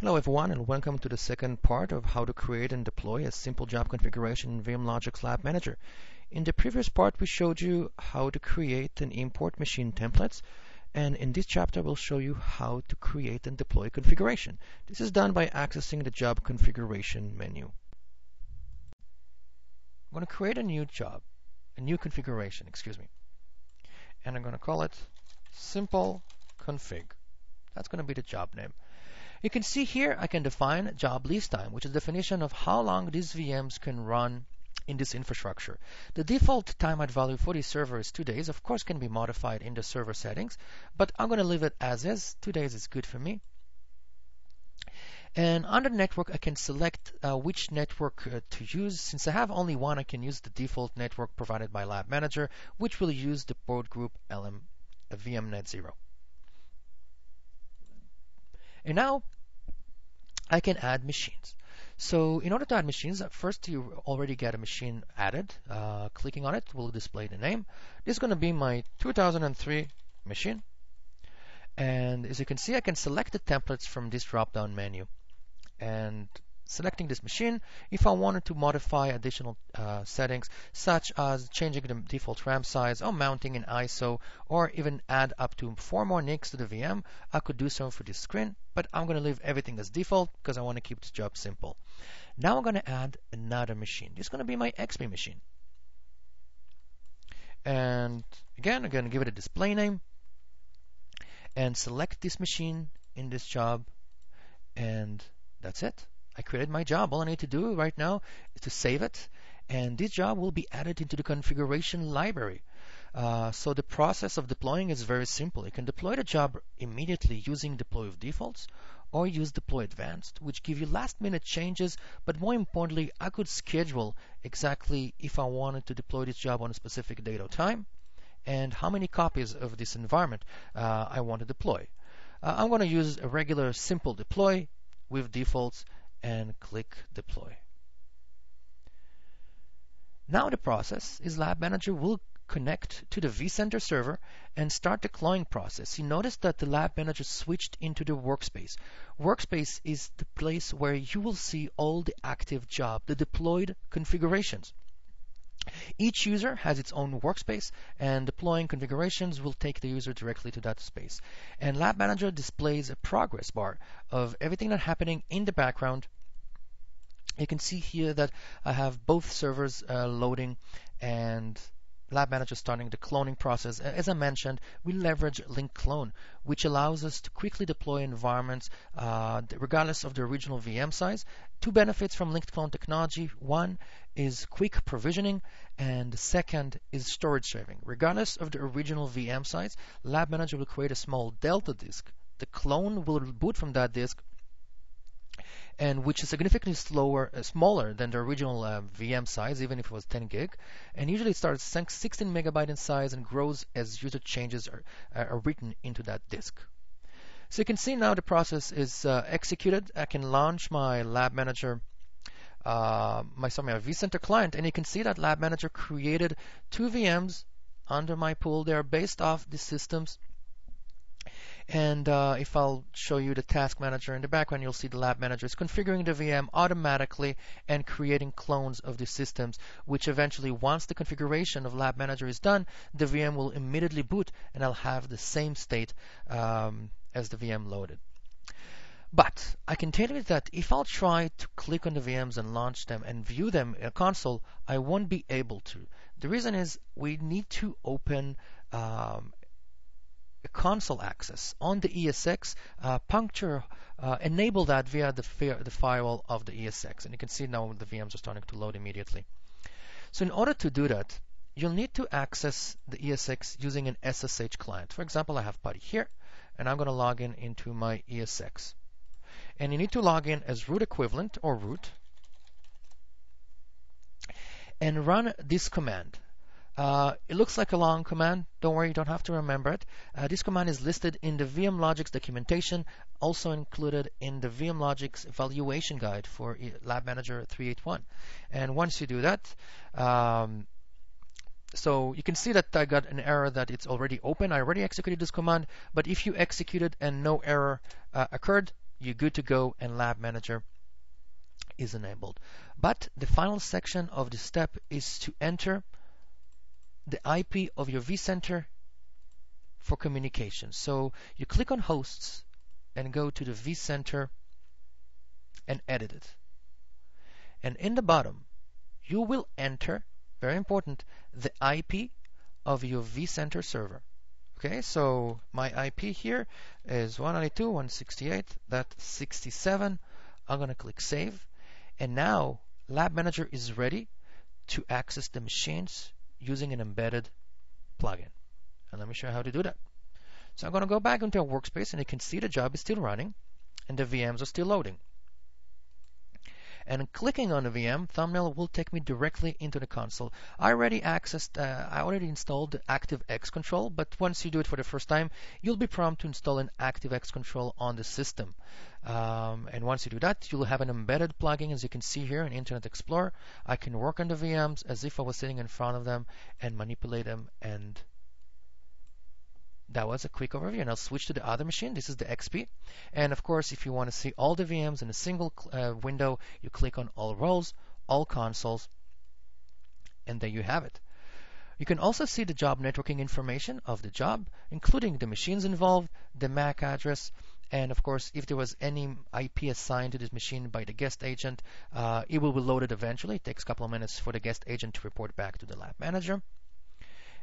Hello everyone, and welcome to the second part of how to create and deploy a simple job configuration in VMLogix LabManager. In the previous part we showed you how to create and import machine templates, and in this chapter we'll show you how to create and deploy configuration. This is done by accessing the job configuration menu. I'm going to create a new configuration, and I'm going to call it simple config. That's going to be the job name. You can see here I can define job lease time, which is the definition of how long these VMs can run in this infrastructure. The default time at value for this server is 2 days. Of course, can be modified in the server settings, but I'm going to leave it as is. 2 days is good for me. And under network, I can select which network to use. Since I have only one, I can use the default network provided by LabManager, which will use the port group VMnet 0. And now I can add machines. So in order to add machines, first you already get a machine added. Clicking on it will display the name. This is going to be my 2003 machine. And as you can see, I can select the templates from this drop-down menu. And selecting this machine, if I wanted to modify additional settings, such as changing the default RAM size or mounting an ISO, or even add up to 4 more NICs to the VM, I could do so for this screen, but I'm going to leave everything as default because I want to keep this job simple. Now I'm going to add another machine. This is going to be my XP machine. And again, I'm going to give it a display name and select this machine in this job, and that's it. I created my job. All I need to do right now is to save it, and this job will be added into the configuration library. So the process of deploying is very simple. You can deploy the job immediately using deploy with defaults, or use deploy advanced, which give you last-minute changes, but more importantly, I could schedule exactly if I wanted to deploy this job on a specific date or time, and how many copies of this environment I want to deploy. I'm going to use a regular simple deploy with defaults, and click deploy. Now the process is LabManager will connect to the vCenter server and start the deploying process. You notice that the LabManager switched into the workspace. Workspace is the place where you will see all the active job, the deployed configurations. Each user has its own workspace, and deploying configurations will take the user directly to that space. And LabManager displays a progress bar of everything that's happening in the background. You can see here that I have both servers loading, and LabManager starting the cloning process. As I mentioned, we leverage link clone, which allows us to quickly deploy environments regardless of the original VM size. Two benefits from linked clone technology. One is quick provisioning, and the second is storage saving. Regardless of the original VM size, LabManager will create a small delta disk. The clone will boot from that disk, and which is significantly smaller than the original VM size, even if it was 10 gig. And usually it starts 16 megabyte in size and grows as user changes are written into that disk. So you can see now the process is executed. I can launch my LabManager, my vCenter client, and you can see that LabManager created 2 VMs under my pool. They are based off the systems. And if I'll show you the task manager in the background, you'll see the LabManager is configuring the VM automatically and creating clones of the systems, which eventually, once the configuration of LabManager is done, the VM will immediately boot, and I'll have the same state as the VM loaded. But I can tell you that if I'll try to click on the VMs and launch them and view them in a console, I won't be able to. The reason is we need to open console access on the ESX, enable that via the firewall of the ESX. And you can see now the VMs are starting to load immediately. So in order to do that, you'll need to access the ESX using an SSH client. For example, I have PuTTY here, and I'm going to log in into my ESX. And you need to log in as root equivalent or root and run this command. It looks like a long command. Don't worry, you don't have to remember it. This command is listed in the VMLogix documentation, also included in the VMLogix evaluation guide for LabManager 381. And once you do that, So you can see that I got an error that it's already open. I already executed this command, but if you executed and no error occurred, you're good to go and Lab Manager is enabled. But the final section of the step is to enter the IP of your vCenter for communication. So you click on hosts and go to the vCenter and edit it. And in the bottom, you will enter, very important, the IP of your vCenter server. Okay, so my IP here is 192.168.67. I'm going to click Save. And now Lab Manager is ready to access the machines using an embedded plugin. And let me show you how to do that. So I'm going to go back into our workspace, and you can see the job is still running and the VMs are still loading. And clicking on the VM, thumbnail will take me directly into the console. I already installed the ActiveX control, but once you do it for the first time, you'll be prompted to install an ActiveX control on the system. And once you do that, you'll have an embedded plugin, as you can see here in Internet Explorer. I can work on the VMs as if I was sitting in front of them and manipulate them, and that was a quick overview. And I'll switch to the other machine. This is the XP. And of course, if you want to see all the VMs in a single window, you click on All Roles, All Consoles, and there you have it. You can also see the job networking information of the job, including the machines involved, the MAC address, and of course, if there was any IP assigned to this machine by the GuestAgent, it will be loaded eventually. It takes a couple of minutes for the GuestAgent to report back to the Lab Manager.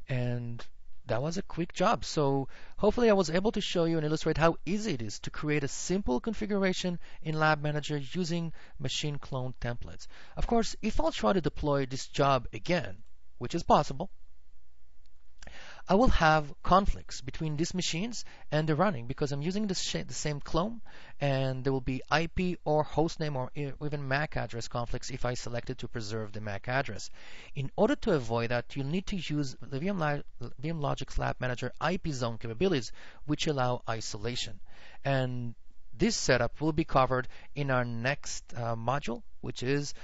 And that was a quick job. So hopefully I was able to show you and illustrate how easy it is to create a simple configuration in Lab Manager using machine clone templates. Of course, if I'll try to deploy this job again, which is possible, I will have conflicts between these machines and the running because I'm using the same clone, and there will be IP or hostname or even MAC address conflicts if I selected to preserve the MAC address. In order to avoid that, you'll need to use the VMLogix LabManager IP zone capabilities, which allow isolation. And this setup will be covered in our next module, which is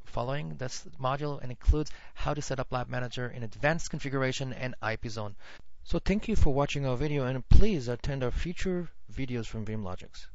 following this module, and includes how to set up Lab Manager in advanced configuration and IP zone. So thank you for watching our video, and please attend our future videos from VMLogix.